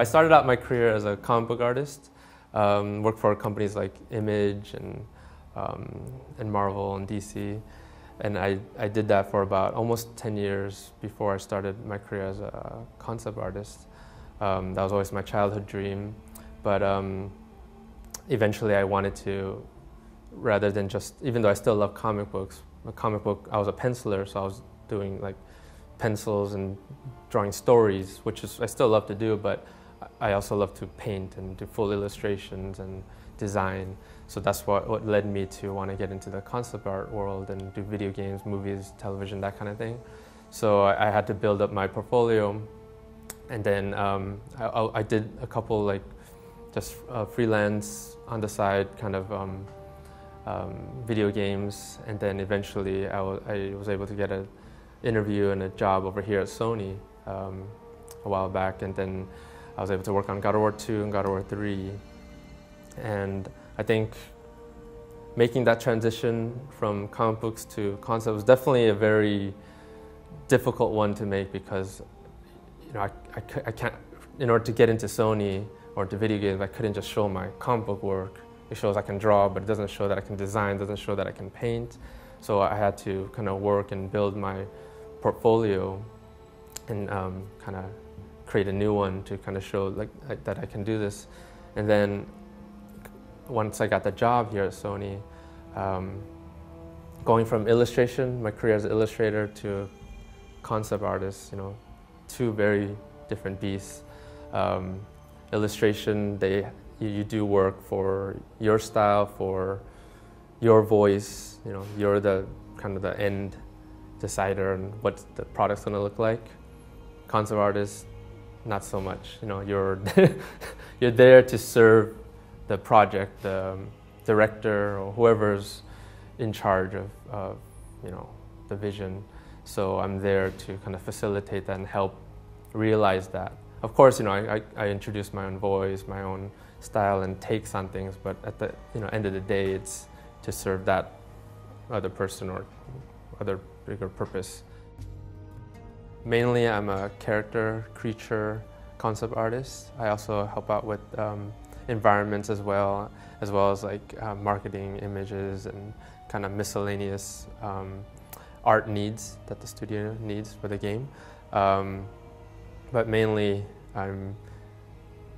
I started out my career as a comic book artist, worked for companies like Image and Marvel and DC. And I did that for about almost 10 years before I started my career as a concept artist. That was always my childhood dream. But eventually I wanted to, rather than just, even though I still love comic books, I was a penciler, so I was doing like pencils and drawing stories, which is I still love to do, but I also love to paint and do full illustrations and design. So that's what led me to want to get into the concept art world and do video games, movies, television, that kind of thing. So I had to build up my portfolio, and then I did a couple like just freelance on the side kind of video games, and then eventually I was able to get an interview and a job over here at Sony a while back, and then I was able to work on God of War 2 and God of War 3. And I think making that transition from comic books to concept was definitely a very difficult one to make, because I can't, in order to get into Sony or to video games, I couldn't just show my comic book work. It shows I can draw, but it doesn't show that I can design, doesn't show that I can paint. So I had to kind of work and build my portfolio and kind of create a new one to kind of show like that I can do this. And then once I got the job here at Sony, going from illustration, my career as an illustrator, to concept artist, two very different beasts. Illustration, you do work for your style, for your voice. You're the kind of the end decider on what the product's going to look like. Concept artist, not so much. You're you're there to serve the project, the director or whoever's in charge of the vision. So I'm there to kind of facilitate that and help realize that. Of course, I introduce my own voice, my own style and takes on things, but at the end of the day, it's to serve that other person or other bigger purpose. Mainly, I'm a character, creature, concept artist. I also help out with environments as well as like marketing, images, and kind of miscellaneous art needs that the studio needs for the game. But mainly I'm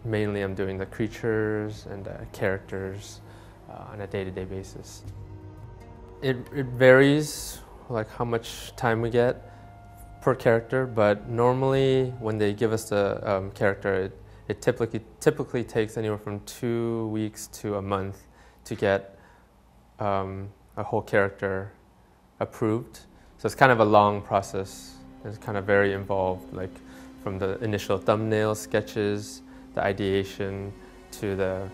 doing the creatures and the characters on a day-to-day basis. It varies, like how much time we get per character, but normally when they give us the character, it typically takes anywhere from 2 weeks to a month to get a whole character approved. So it's kind of a long process. It's kind of very involved, like from the initial thumbnail sketches, the ideation, to the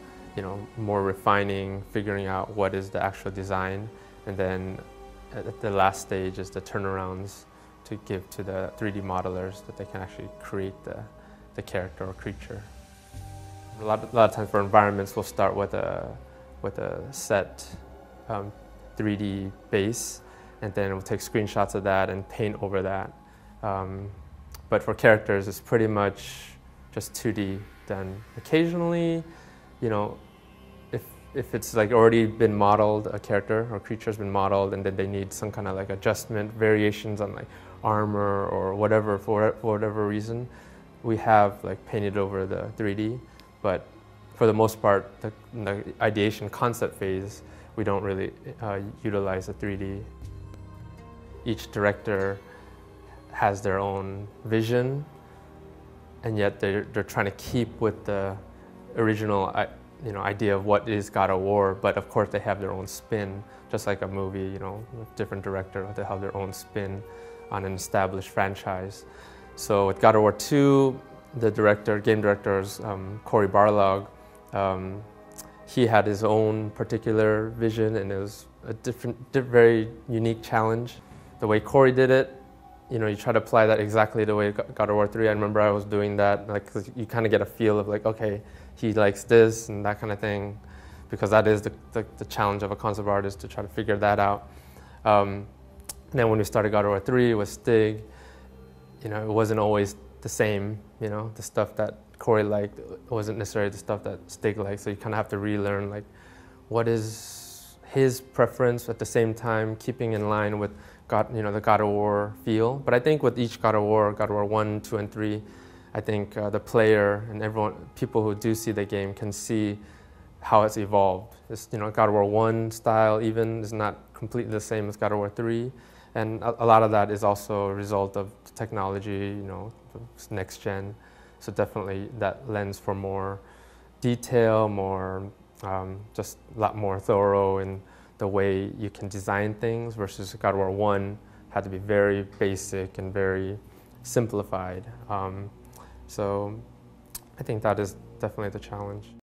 more refining, figuring out what is the actual design, and then at the last stage is the turnarounds to give to the 3D modelers that they can actually create the character or creature. A lot of times for environments, we'll start with a set 3D base, and then we'll take screenshots of that and paint over that. But for characters, it's pretty much just 2D. Then occasionally, if it's like already been modeled, a character or creature's been modeled, and then they need some kind of like adjustment, variations on like armor or whatever for whatever reason, we have like painted over the 3D. But for the most part, the ideation concept phase, we don't really utilize the 3D. Each director has their own vision, and yet they're trying to keep with the original idea of what is God of War, but of course they have their own spin, just like a movie, with different director, they have their own spin on an established franchise. So with God of War 2, the game director is Cory Barlog. He had his own particular vision, and it was a very unique challenge. The way Cory did it, you try to apply that exactly the way God of War 3. I remember I was doing that, like, 'cause you kind of get a feel of like, okay, he likes this and that kind of thing, because that is the challenge of a concept artist, to try to figure that out. Then when we started God of War 3 with Stig, it wasn't always the same. You know, the stuff that Corey liked wasn't necessarily the stuff that Stig liked. So you kind of have to relearn like what is his preference at the same time, keeping in line with the God of War feel. But I think with each God of War 1, 2, and 3, I think the player and people who do see the game can see how it's evolved. This, God of War 1 style even is not completely the same as God of War 3. And a lot of that is also a result of technology, next gen. So definitely that lends for more detail, more, just a lot more thorough in the way you can design things, versus God of War 1 had to be very basic and very simplified. So I think that is definitely the challenge.